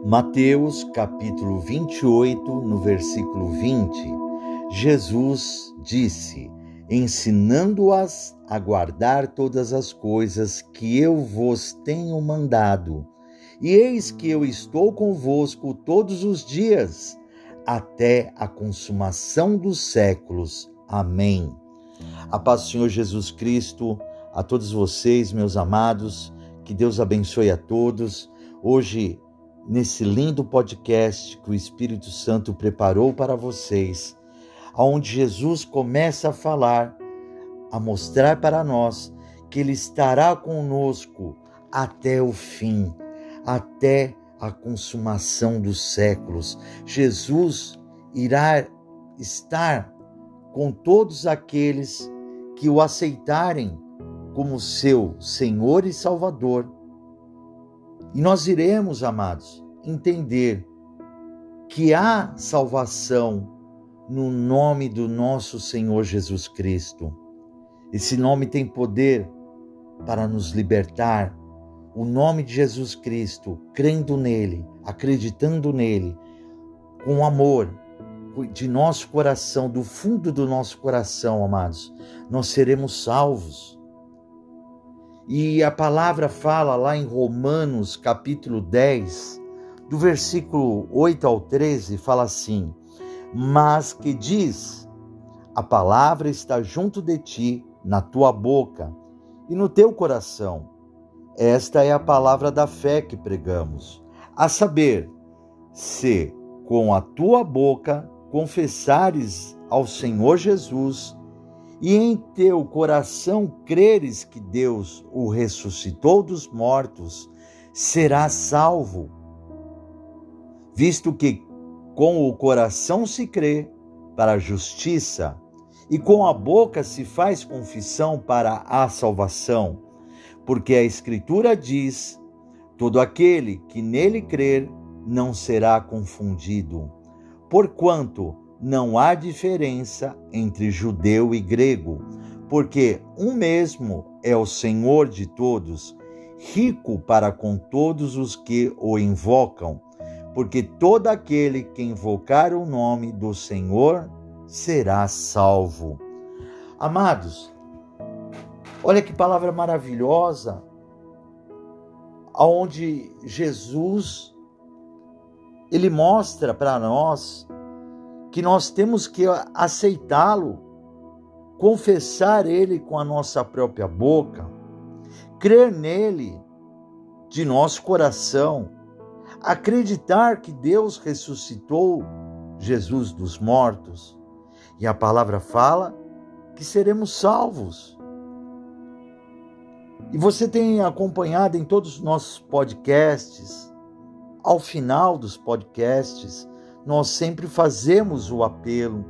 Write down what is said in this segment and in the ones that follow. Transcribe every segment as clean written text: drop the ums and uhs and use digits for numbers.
Mateus capítulo 28, no versículo 20, Jesus disse, ensinando-as a guardar todas as coisas que eu vos tenho mandado. E eis que eu estou convosco todos os dias, até a consumação dos séculos. Amém. A paz do Senhor Jesus Cristo, a todos vocês, meus amados, que Deus abençoe a todos. Hoje, nesse lindo podcast que o Espírito Santo preparou para vocês, onde Jesus começa a falar, a mostrar para nós que Ele estará conosco até o fim, até a consumação dos séculos. Jesus irá estar com todos aqueles que o aceitarem como seu Senhor e Salvador. E nós iremos, amados, entender que há salvação no nome do nosso Senhor Jesus Cristo. Esse nome tem poder para nos libertar. O nome de Jesus Cristo, crendo nele, acreditando nele, com amor de nosso coração, do fundo do nosso coração, amados, nós seremos salvos. E a palavra fala lá em Romanos capítulo 10, do versículo 8 ao 13, fala assim: mas que diz, a palavra está junto de ti, na tua boca e no teu coração. Esta é a palavra da fé que pregamos, a saber, se com a tua boca confessares ao Senhor Jesus e em teu coração creres que Deus o ressuscitou dos mortos, serás salvo. Visto que com o coração se crê para a justiça e com a boca se faz confissão para a salvação, porque a Escritura diz, todo aquele que nele crer não será confundido, porquanto não há diferença entre judeu e grego, porque um mesmo é o Senhor de todos, rico para com todos os que o invocam, porque todo aquele que invocar o nome do Senhor será salvo. Amados, olha que palavra maravilhosa, onde Jesus, ele mostra para nós que nós temos que aceitá-lo, confessar ele com a nossa própria boca, crer nele de nosso coração, acreditar que Deus ressuscitou Jesus dos mortos. E a palavra fala que seremos salvos. E você tem acompanhado em todos os nossos podcasts, ao final dos podcasts, nós sempre fazemos o apelo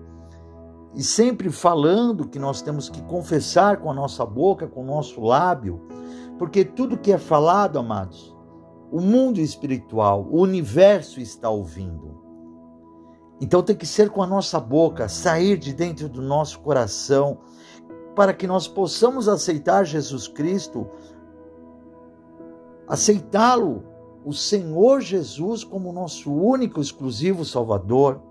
e sempre falando que nós temos que confessar com a nossa boca, com o nosso lábio, porque tudo que é falado, amados, o mundo espiritual, o universo está ouvindo. Então tem que ser com a nossa boca, sair de dentro do nosso coração, para que nós possamos aceitar Jesus Cristo, aceitá-lo, o Senhor Jesus, como nosso único, exclusivo Salvador.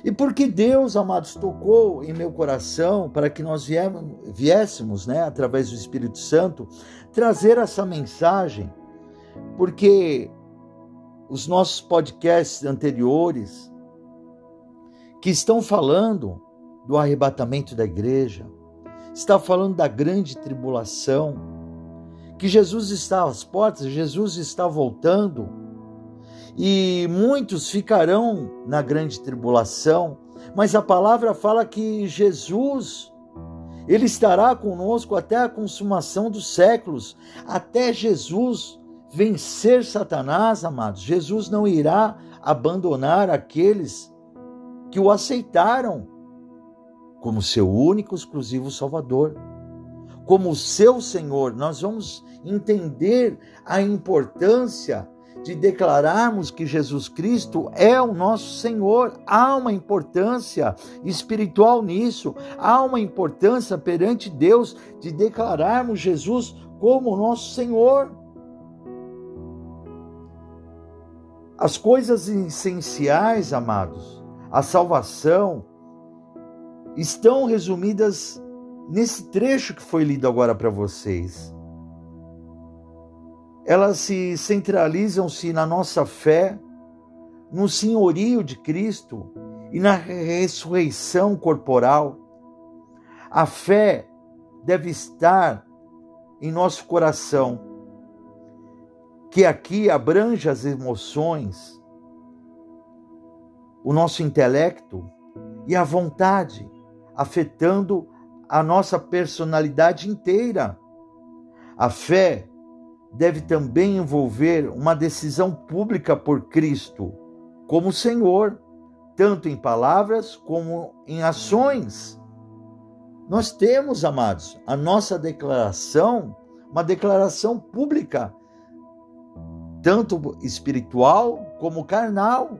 E porque Deus, amados, tocou em meu coração para que nós viéssemos, através do Espírito Santo, trazer essa mensagem, porque os nossos podcasts anteriores, que estão falando do arrebatamento da igreja, está falando da grande tribulação, que Jesus está às portas, Jesus está voltando, e muitos ficarão na grande tribulação, mas a palavra fala que Jesus, ele estará conosco até a consumação dos séculos, até Jesus vencer Satanás, amados. Jesus não irá abandonar aqueles que o aceitaram como seu único, exclusivo Salvador, como seu Senhor. Nós vamos entender a importância de declararmos que Jesus Cristo é o nosso Senhor. Há uma importância espiritual nisso, há uma importância perante Deus de declararmos Jesus como o nosso Senhor. As coisas essenciais, amados, a salvação, estão resumidas nesse trecho que foi lido agora para vocês. Elas se centralizam-se na nossa fé, no senhorio de Cristo e na ressurreição corporal. A fé deve estar em nosso coração, que aqui abrange as emoções, o nosso intelecto e a vontade, afetando a nossa personalidade inteira. A fé deve também envolver uma decisão pública por Cristo como Senhor, tanto em palavras como em ações. Nós temos, amados, a nossa declaração, uma declaração pública, tanto espiritual como carnal.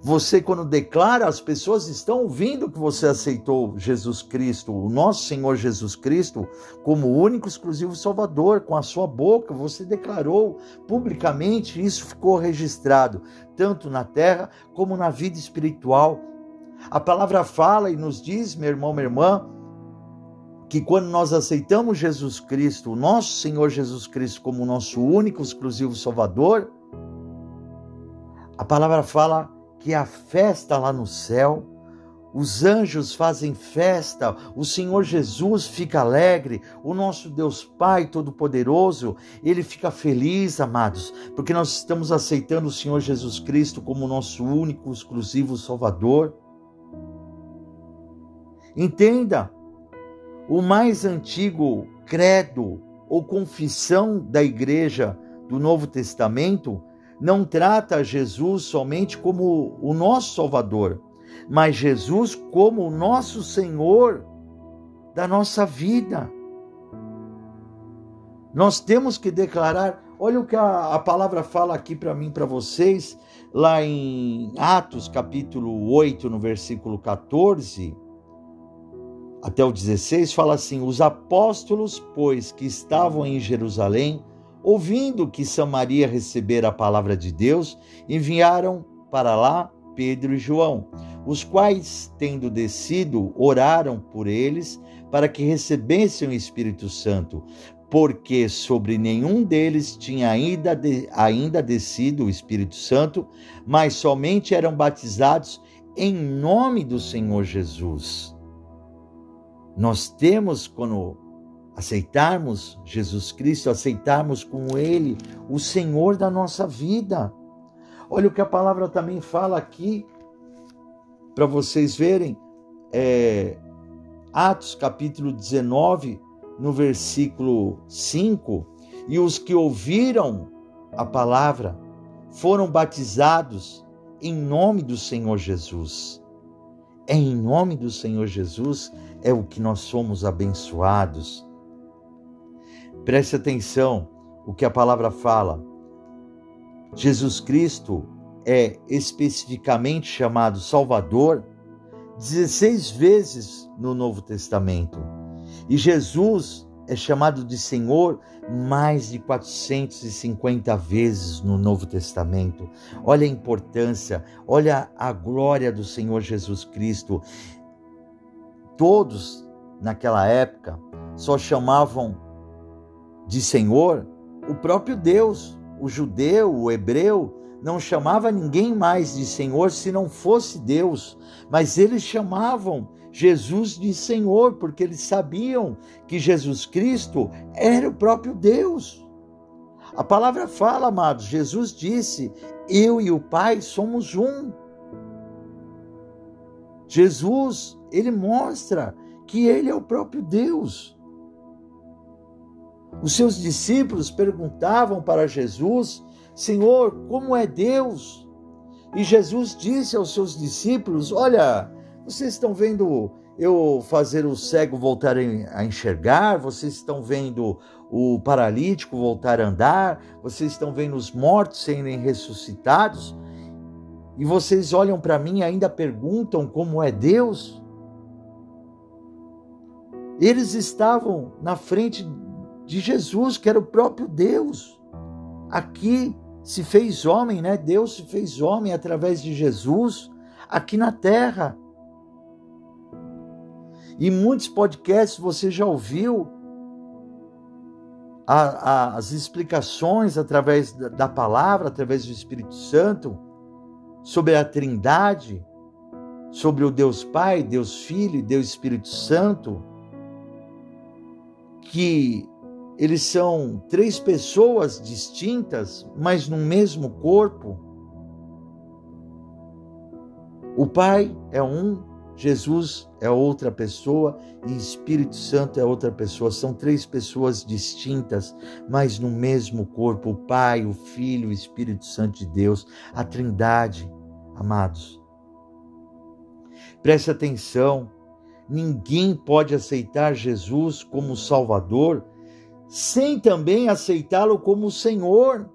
Você, quando declara, as pessoas estão ouvindo que você aceitou Jesus Cristo, o nosso Senhor Jesus Cristo, como o único exclusivo Salvador. Com a sua boca, você declarou publicamente, isso ficou registrado, tanto na terra como na vida espiritual. A palavra fala e nos diz, meu irmão, minha irmã, que quando nós aceitamos Jesus Cristo, o nosso Senhor Jesus Cristo, como o nosso único exclusivo Salvador, a palavra fala que a festa lá no céu, os anjos fazem festa, o Senhor Jesus fica alegre, o nosso Deus Pai Todo-Poderoso, Ele fica feliz, amados, porque nós estamos aceitando o Senhor Jesus Cristo como nosso único, exclusivo Salvador. Entenda, o mais antigo credo ou confissão da Igreja do Novo Testamento não trata Jesus somente como o nosso Salvador, mas Jesus como o nosso Senhor da nossa vida. Nós temos que declarar, olha o que a palavra fala aqui para mim, para vocês, lá em Atos capítulo 8, no versículo 14 até o 16, fala assim: os apóstolos, pois, que estavam em Jerusalém, ouvindo que Samaria recebera a palavra de Deus, enviaram para lá Pedro e João, os quais, tendo descido, oraram por eles para que recebessem o Espírito Santo, porque sobre nenhum deles tinha ainda descido o Espírito Santo, mas somente eram batizados em nome do Senhor Jesus. Nós temos, quando aceitarmos Jesus Cristo, aceitarmos como Ele, o Senhor da nossa vida. Olha o que a palavra também fala aqui, para vocês verem, Atos capítulo 19, no versículo 5, e os que ouviram a palavra foram batizados em nome do Senhor Jesus. É em nome do Senhor Jesus é o que nós somos abençoados. Preste atenção o que a palavra fala. Jesus Cristo é especificamente chamado Salvador 16 vezes no Novo Testamento. E Jesus é chamado de Senhor mais de 450 vezes no Novo Testamento. Olha a importância, olha a glória do Senhor Jesus Cristo. Todos, naquela época, só chamavam de Senhor o próprio Deus. O judeu, o hebreu, não chamava ninguém mais de Senhor se não fosse Deus, mas eles chamavam Jesus de Senhor, porque eles sabiam que Jesus Cristo era o próprio Deus. A palavra fala, amados, Jesus disse: eu e o Pai somos um. Jesus, ele mostra que ele é o próprio Deus. Os seus discípulos perguntavam para Jesus: Senhor, como é Deus? E Jesus disse aos seus discípulos: olha, vocês estão vendo eu fazer o cego voltar a enxergar, vocês estão vendo o paralítico voltar a andar, vocês estão vendo os mortos serem ressuscitados, e vocês olham para mim e ainda perguntam como é Deus? Eles estavam na frente de Jesus, que era o próprio Deus, aqui se fez homem, né? Deus se fez homem através de Jesus aqui na terra. Em muitos podcasts você já ouviu as explicações através da palavra, através do Espírito Santo, sobre a Trindade, sobre o Deus Pai, Deus Filho e Deus Espírito Santo, que eles são 3 pessoas distintas, mas no mesmo corpo. O Pai é um, Jesus é outra pessoa e Espírito Santo é outra pessoa. São 3 pessoas distintas, mas no mesmo corpo. O Pai, o Filho, o Espírito Santo de Deus, a Trindade, amados. Preste atenção, ninguém pode aceitar Jesus como Salvador sem também aceitá-lo como Senhor.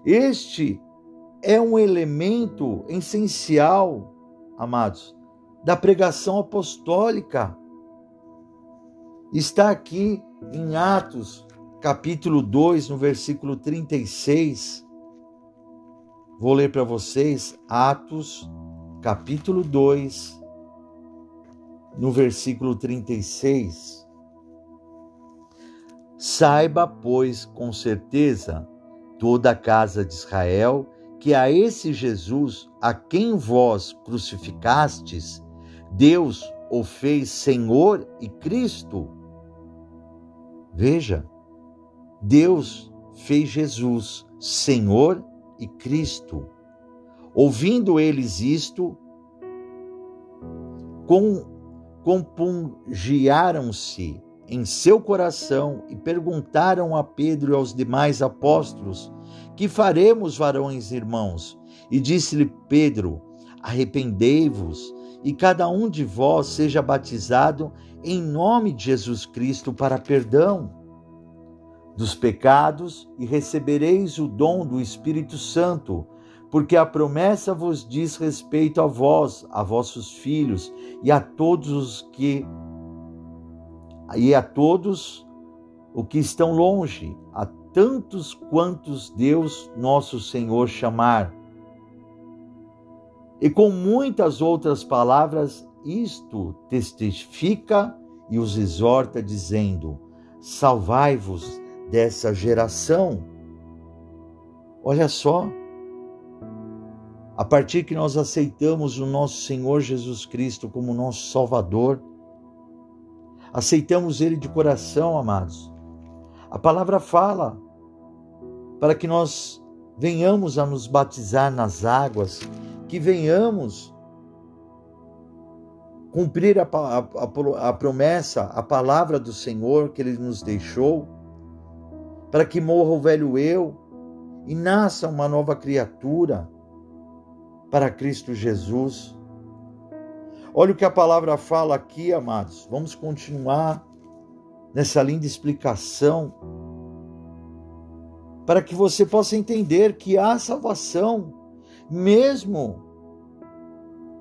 Este é um elemento essencial, amados, da pregação apostólica. Está aqui em Atos, capítulo 2, no versículo 36. Vou ler para vocês, Atos, capítulo 2, no versículo 36. Saiba, pois, com certeza, toda a casa de Israel, que a esse Jesus, a quem vós crucificastes, Deus o fez Senhor e Cristo. Veja, Deus fez Jesus Senhor e Cristo. Ouvindo eles isto, compungiaram-se em seu coração e perguntaram a Pedro e aos demais apóstolos: que faremos, varões e irmãos? E disse-lhe Pedro: arrependei-vos e cada um de vós seja batizado em nome de Jesus Cristo para perdão dos pecados e recebereis o dom do Espírito Santo, porque a promessa vos diz respeito a vós, a vossos filhos e a todos os que estão longe, a tantos quantos Deus nosso Senhor chamar. E com muitas outras palavras, isto testifica e os exorta, dizendo: salvai-vos dessa geração. Olha só, a partir que nós aceitamos o nosso Senhor Jesus Cristo como nosso Salvador, aceitamos Ele de coração, amados. A palavra fala para que nós venhamos a nos batizar nas águas, que venhamos cumprir a promessa, a palavra do Senhor que Ele nos deixou, para que morra o velho eu e nasça uma nova criatura para Cristo Jesus. Olha o que a palavra fala aqui, amados. Vamos continuar nessa linda explicação para que você possa entender que há salvação, mesmo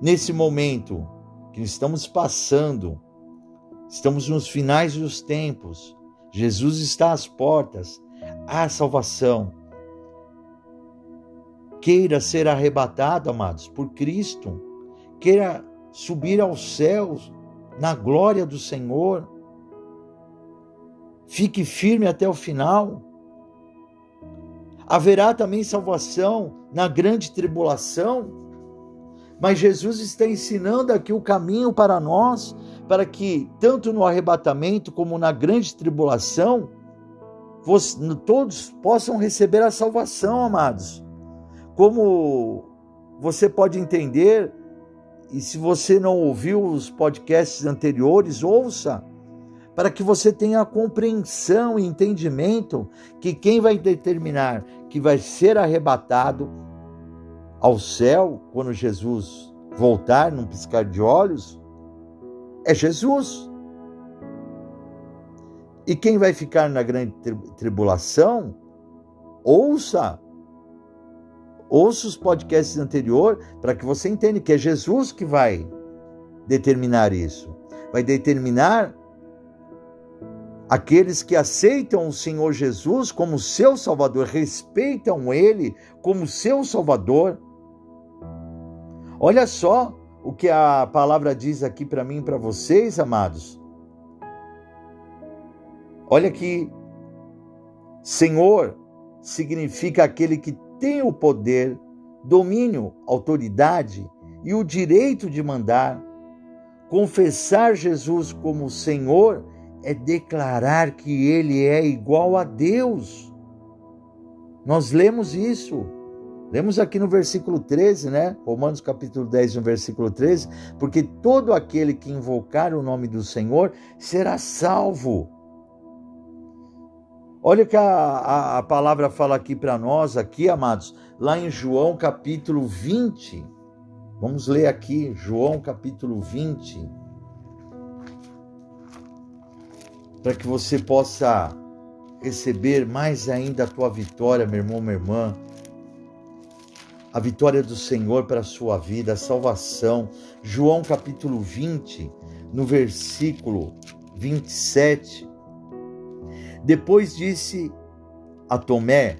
nesse momento que estamos passando. Estamos nos finais dos tempos. Jesus está às portas. Há salvação. Queira ser arrebatado, amados, por Cristo. Queira subir aos céus na glória do Senhor. Fique firme até o final. Haverá também salvação na grande tribulação, mas Jesus está ensinando aqui o caminho para nós, para que tanto no arrebatamento como na grande tribulação, todos possam receber a salvação, amados. Como você pode entender, e se você não ouviu os podcasts anteriores, ouça, para que você tenha a compreensão e entendimento que quem vai determinar que vai ser arrebatado ao céu, quando Jesus voltar num piscar de olhos, é Jesus. E quem vai ficar na grande tribulação, ouça os podcasts anteriores, para que você entenda que é Jesus que vai determinar isso. Vai determinar Aqueles que aceitam o Senhor Jesus como seu Salvador, respeitam Ele como seu Salvador. Olha só o que a palavra diz aqui para mim e para vocês, amados. Olha que Senhor significa aquele que tem o poder, domínio, autoridade e o direito de mandar. Confessar Jesus como Senhor é declarar que Ele é igual a Deus. Nós lemos isso. Lemos aqui no versículo 13, né? Romanos capítulo 10, no versículo 13. Porque todo aquele que invocar o nome do Senhor será salvo. Olha o que a palavra fala aqui para nós, aqui, amados, lá em João capítulo 20. Vamos ler aqui, João capítulo 20. Para que você possa receber mais ainda a tua vitória, meu irmão, minha irmã. A vitória do Senhor para a sua vida, a salvação. João capítulo 20, no versículo 27. Depois disse a Tomé: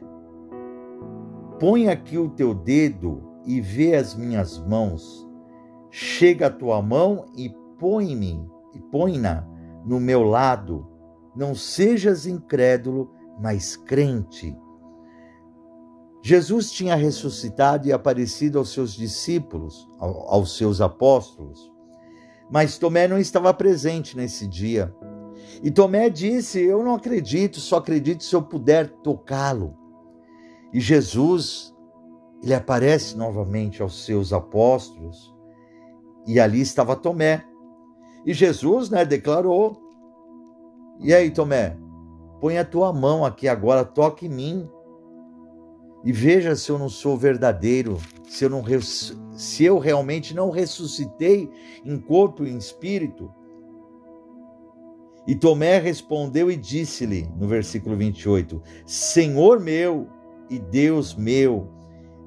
põe aqui o teu dedo e vê as minhas mãos. Chega a tua mão e põe-na no meu lado. Não sejas incrédulo, mas crente. Jesus tinha ressuscitado e aparecido aos seus discípulos, aos seus apóstolos. Mas Tomé não estava presente nesse dia. E Tomé disse: eu não acredito, só acredito se eu puder tocá-lo. E Jesus, ele aparece novamente aos seus apóstolos, e ali estava Tomé. E Jesus, declarou: e aí, Tomé, põe a tua mão aqui agora, toque em mim, e veja se eu não sou verdadeiro, se eu realmente não ressuscitei em corpo e em espírito. E Tomé respondeu e disse-lhe, no versículo 28, Senhor meu e Deus meu.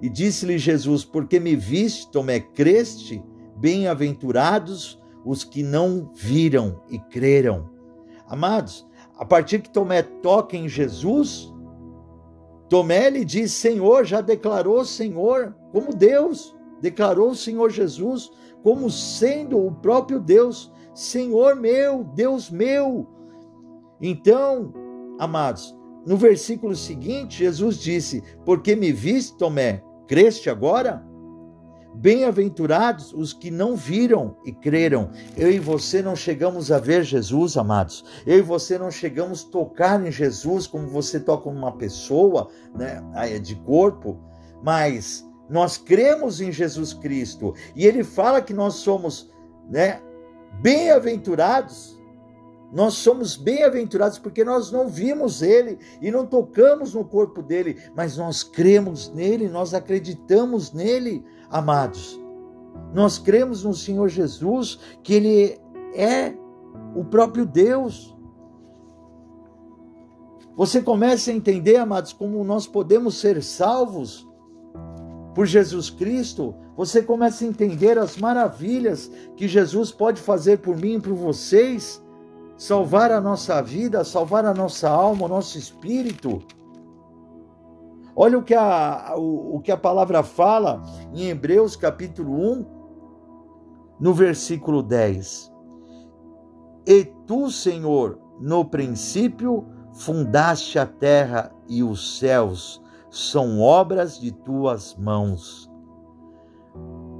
E disse-lhe Jesus: porque me viste, Tomé, creste? Bem-aventurados os que não viram e creram. Amados, a partir que Tomé toca em Jesus, Tomé lhe diz: Senhor, já declarou o Senhor como Deus, declarou o Senhor Jesus como sendo o próprio Deus. Senhor meu, Deus meu. Então, amados, no versículo seguinte, Jesus disse: porque me viste, Tomé, creste agora? Bem-aventurados os que não viram e creram. Eu e você não chegamos a ver Jesus, amados. Eu e você não chegamos a tocar em Jesus como você toca numa pessoa, de corpo, mas nós cremos em Jesus Cristo. E Ele fala que nós somos, bem-aventurados. Nós somos bem-aventurados porque nós não vimos Ele e não tocamos no corpo dEle, mas nós cremos nele, nós acreditamos nele, amados. Nós cremos no Senhor Jesus, que Ele é o próprio Deus. Você começa a entender, amados, como nós podemos ser salvos por Jesus Cristo. Você começa a entender as maravilhas que Jesus pode fazer por mim e por vocês, salvar a nossa vida, salvar a nossa alma, o nosso espírito. Olha o que a palavra fala em Hebreus capítulo 1, no versículo 10. E tu, Senhor, no princípio fundaste a terra e os céus, são obras de tuas mãos.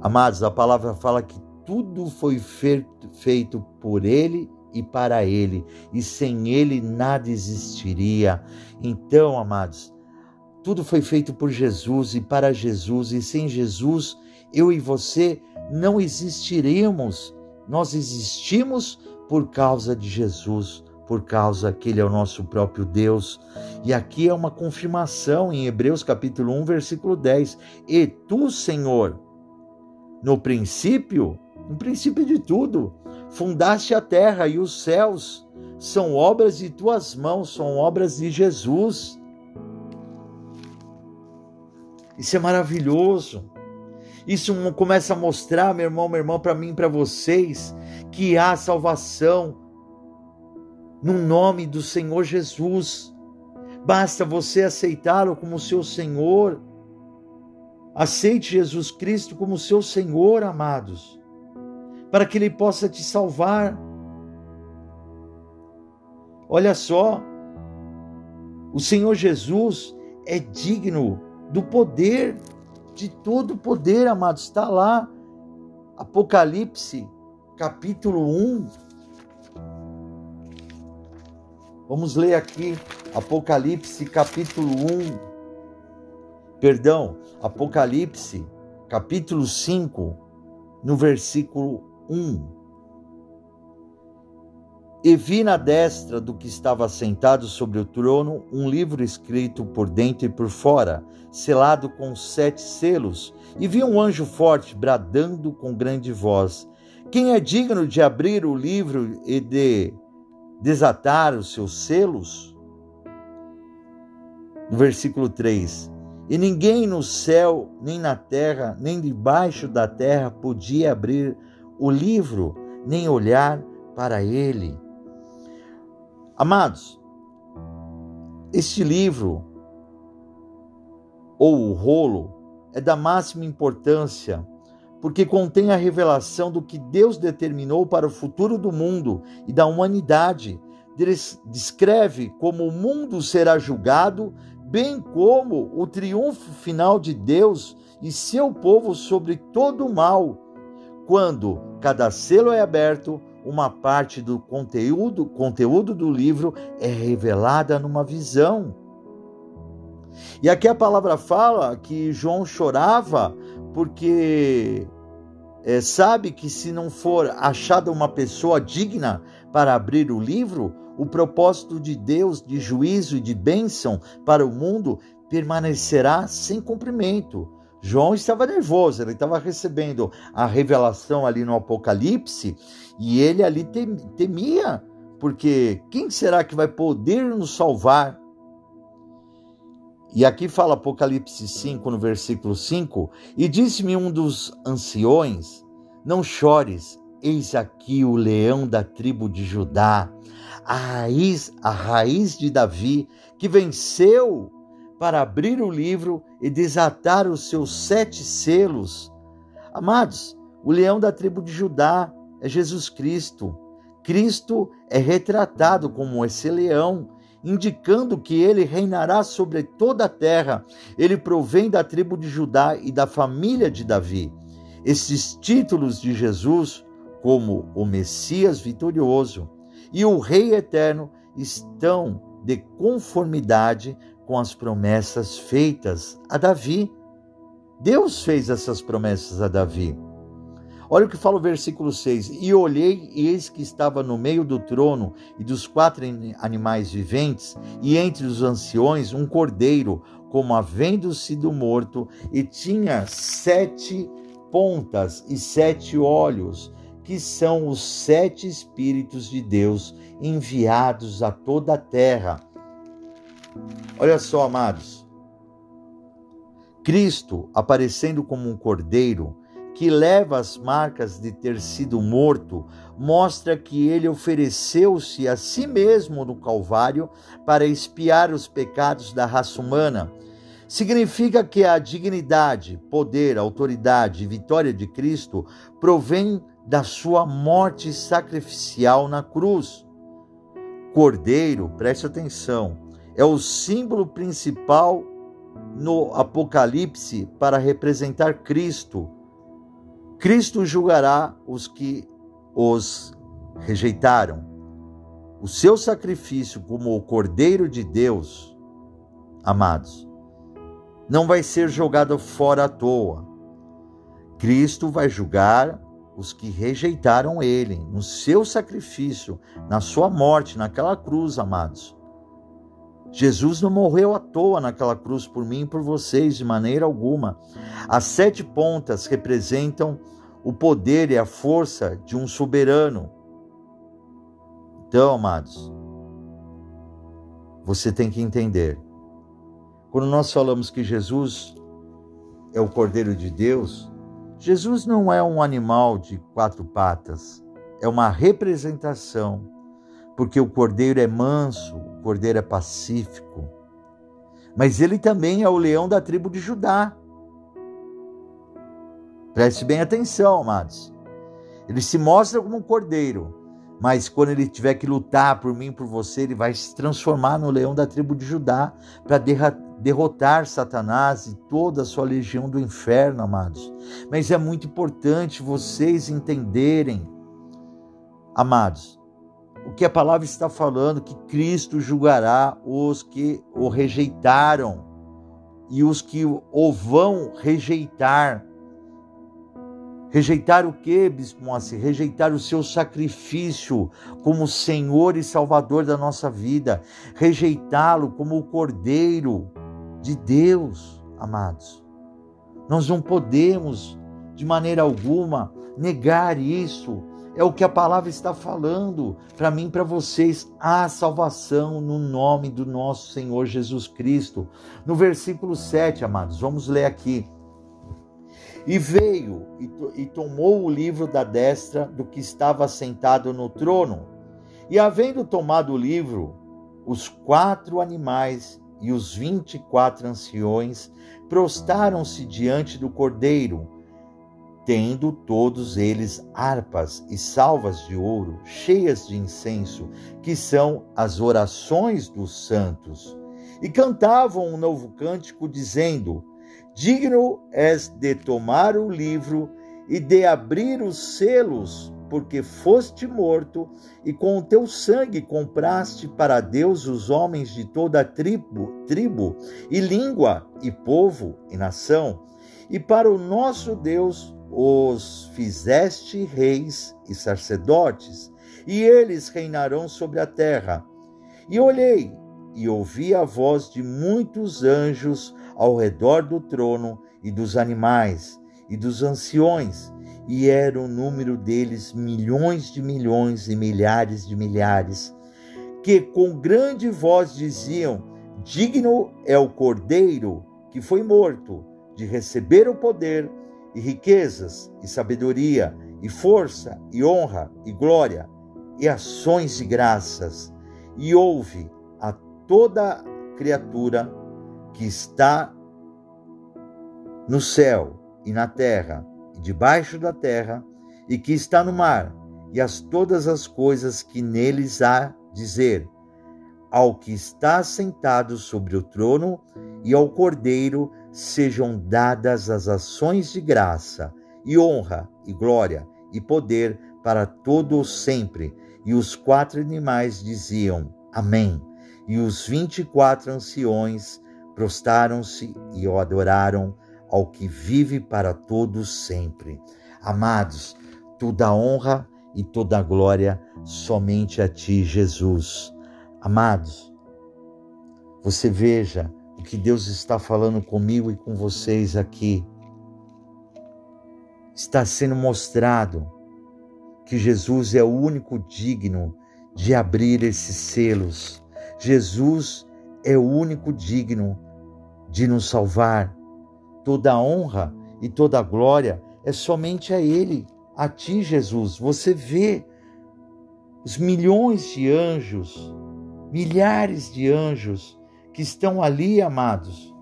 Amados, a palavra fala que tudo foi feito por Ele e para Ele, e sem Ele nada existiria. Então, amados, tudo foi feito por Jesus e para Jesus, e sem Jesus, eu e você não existiríamos. Nós existimos por causa de Jesus, por causa que Ele é o nosso próprio Deus. E aqui é uma confirmação em Hebreus capítulo 1, versículo 10. E tu, Senhor, no princípio de tudo, fundaste a terra e os céus, são obras de tuas mãos, são obras de Jesus. Isso é maravilhoso. Isso começa a mostrar, meu irmão, minha irmã, para mim e para vocês, que há salvação no nome do Senhor Jesus. Basta você aceitá-lo como seu Senhor. Aceite Jesus Cristo como seu Senhor, amados, para que Ele possa te salvar. Olha só, o Senhor Jesus é digno do poder, de todo o poder, amados. Está lá, Apocalipse, capítulo 1. Vamos ler aqui, Apocalipse, capítulo 1. Apocalipse, capítulo 5, no versículo 1. E vi na destra do que estava sentado sobre o trono um livro escrito por dentro e por fora, selado com 7 selos, e vi um anjo forte bradando com grande voz: quem é digno de abrir o livro e de desatar os seus selos? No versículo 3. E ninguém no céu, nem na terra, nem debaixo da terra podia abrir o livro, nem olhar para ele. Amados, este livro, ou o rolo, é da máxima importância, porque contém a revelação do que Deus determinou para o futuro do mundo e da humanidade. Descreve como o mundo será julgado, bem como o triunfo final de Deus e seu povo sobre todo o mal. Quando cada selo é aberto, uma parte do conteúdo do livro é revelada numa visão. E aqui a palavra fala que João chorava porque sabe que se não for achada uma pessoa digna para abrir o livro, o propósito de Deus de juízo e de bênção para o mundo permanecerá sem cumprimento. João estava nervoso, ele estava recebendo a revelação ali no Apocalipse e ele ali temia, porque quem será que vai poder nos salvar? E aqui fala Apocalipse 5, no versículo 5, e disse-me um dos anciões: não chores, eis aqui o leão da tribo de Judá, a raiz de Davi, que venceu para abrir o livro e desatar os seus 7 selos. Amados, o leão da tribo de Judá é Jesus Cristo. Cristo é retratado como esse leão, indicando que ele reinará sobre toda a terra. Ele provém da tribo de Judá e da família de Davi. Esses títulos de Jesus, como o Messias vitorioso e o Rei eterno, estão de conformidade com as promessas feitas a Davi. Deus fez essas promessas a Davi. Olha o que fala o versículo 6. E olhei, e eis que estava no meio do trono e dos 4 animais viventes, e entre os anciões um cordeiro, como havendo sido morto, e tinha 7 pontas e 7 olhos, que são os 7 Espíritos de Deus enviados a toda a terra. Olha só, amados. Cristo, aparecendo como um cordeiro, que leva as marcas de ter sido morto, mostra que ele ofereceu-se a si mesmo no Calvário para expiar os pecados da raça humana. Significa que a dignidade, poder, autoridade e vitória de Cristo provém da sua morte sacrificial na cruz. Cordeiro, preste atenção, é o símbolo principal no Apocalipse para representar Cristo. Cristo julgará os que os rejeitaram. O seu sacrifício como o Cordeiro de Deus, amados, não vai ser jogado fora à toa. Cristo vai julgar os que rejeitaram ele no seu sacrifício, na sua morte, naquela cruz, amados. Jesus não morreu à toa naquela cruz por mim e por vocês, de maneira alguma. As 7 pontas representam o poder e a força de um soberano. Então, amados, você tem que entender. Quando nós falamos que Jesus é o Cordeiro de Deus, Jesus não é um animal de 4 patas, é uma representação porque o cordeiro é manso, o cordeiro é pacífico, mas ele também é o leão da tribo de Judá. Preste bem atenção, amados. Ele se mostra como um cordeiro, mas quando ele tiver que lutar por mim e por você, ele vai se transformar no leão da tribo de Judá para derrotar Satanás e toda a sua legião do inferno, amados. Mas é muito importante vocês entenderem, amados, o que a palavra está falando, que Cristo julgará os que o rejeitaram e os que o vão rejeitar. Rejeitar o quê, Bispo Moacir? Rejeitar o seu sacrifício como Senhor e Salvador da nossa vida. Rejeitá-lo como o Cordeiro de Deus, amados. Nós não podemos, de maneira alguma, negar isso. É o que a palavra está falando para mim e para vocês. Há salvação no nome do nosso Senhor Jesus Cristo. No versículo 7, amados, vamos ler aqui. E veio e tomou o livro da destra do que estava sentado no trono. E havendo tomado o livro, os 4 animais e os 24 anciões prostaram-se diante do Cordeiro, tendo todos eles harpas e salvas de ouro, cheias de incenso, que são as orações dos santos. E cantavam um novo cântico, dizendo: digno és de tomar o livro e de abrir os selos, porque foste morto e com o teu sangue compraste para Deus os homens de toda tribo e língua e povo e nação. E para o nosso Deus os fizeste reis e sacerdotes, e eles reinarão sobre a terra. E olhei e ouvi a voz de muitos anjos ao redor do trono e dos animais e dos anciões, e era o número deles milhões de milhões e milhares de milhares, que com grande voz diziam: digno é o Cordeiro que foi morto de receber o poder e riquezas e sabedoria e força e honra e glória e ações de graças. E ouve a toda criatura que está no céu e na terra e debaixo da terra e que está no mar, e todas as coisas que neles há, dizer: ao que está sentado sobre o trono e ao Cordeiro sejam dadas as ações de graça e honra e glória e poder para todo o sempre. E os 4 animais diziam: amém. E os 24 anciões prostaram-se e o adoraram ao que vive para todos sempre. Amados, toda honra e toda glória somente a ti, Jesus. Amados, você veja o que Deus está falando comigo e com vocês aqui. Está sendo mostrado que Jesus é o único digno de abrir esses selos. Jesus é o único digno de nos salvar. Toda honra e toda glória é somente a Ele, a ti, Jesus. Você vê os milhões de anjos, milhares de anjos que estão ali, amados,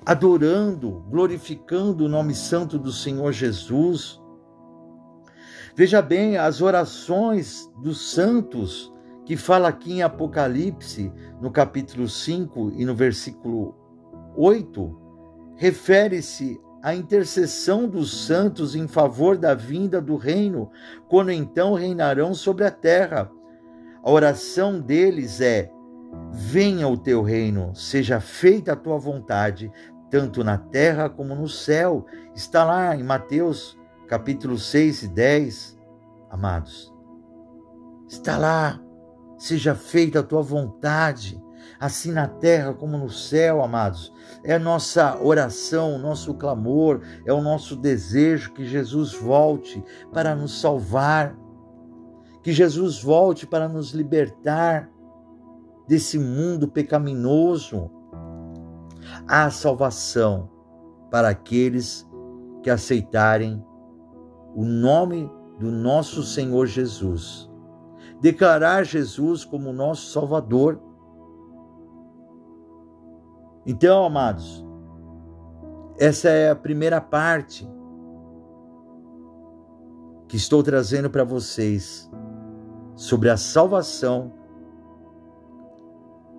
adorando, glorificando o nome santo do Senhor Jesus. Veja bem, as orações dos santos, que fala aqui em Apocalipse, no capítulo 5 e no versículo 8, refere-se à intercessão dos santos em favor da vinda do reino, quando então reinarão sobre a terra. A oração deles é: venha o teu reino, seja feita a tua vontade, tanto na terra como no céu. Está lá em Mateus, capítulo 6 e 10, amados. Está lá: seja feita a tua vontade, assim na terra como no céu, amados. É a nossa oração, o nosso clamor, é o nosso desejo que Jesus volte para nos salvar, que Jesus volte para nos libertar desse mundo pecaminoso. Há salvação para aqueles que aceitarem o nome do nosso Senhor Jesus. declarar Jesus como nosso Salvador. Então, amados, essa é a primeira parte que estou trazendo para vocês sobre a salvação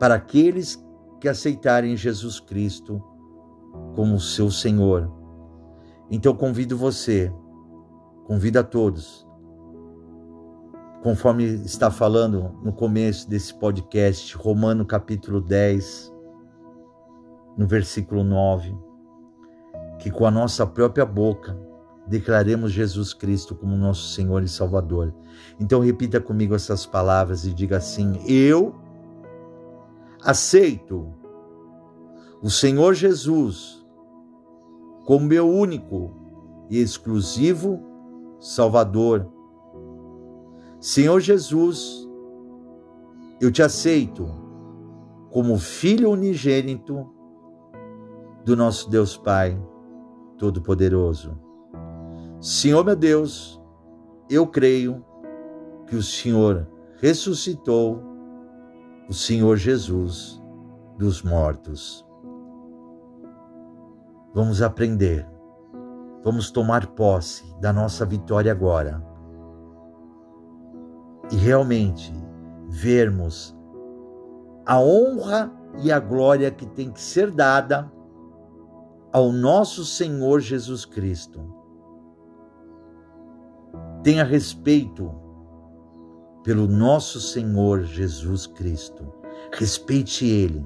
para aqueles que aceitarem Jesus Cristo como seu Senhor. Então convido você, convido a todos, conforme está falando no começo desse podcast, Romanos capítulo 10, no versículo 9, que com a nossa própria boca declaremos Jesus Cristo como nosso Senhor e Salvador. Então repita comigo essas palavras e diga assim: eu aceito o Senhor Jesus como meu único e exclusivo Salvador. Senhor Jesus, eu te aceito como Filho unigênito do nosso Deus Pai Todo-Poderoso. Senhor meu Deus, eu creio que o Senhor ressuscitou o Senhor Jesus dos mortos. Vamos aprender, vamos tomar posse da nossa vitória agora e realmente vermos a honra e a glória que tem que ser dada ao nosso Senhor Jesus Cristo. Tenha respeito pelo nosso Senhor Jesus Cristo. Respeite Ele,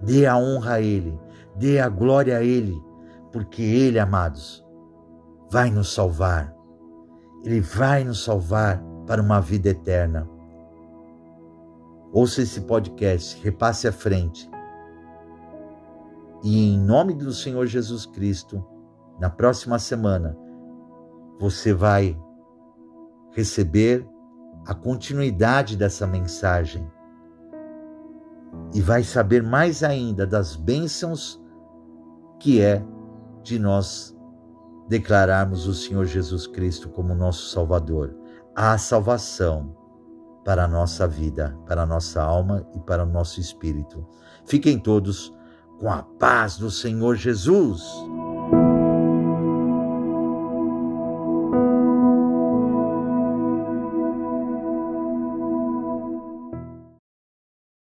dê a honra a Ele, dê a glória a Ele, porque Ele, amados, vai nos salvar. Ele vai nos salvar para uma vida eterna. Ouça esse podcast, repasse à frente. E em nome do Senhor Jesus Cristo, na próxima semana, você vai receber a continuidade dessa mensagem e vai saber mais ainda das bênçãos que é de nós declararmos o Senhor Jesus Cristo como nosso Salvador. Há salvação para a nossa vida, para a nossa alma e para o nosso espírito. Fiquem todos com a paz do Senhor Jesus.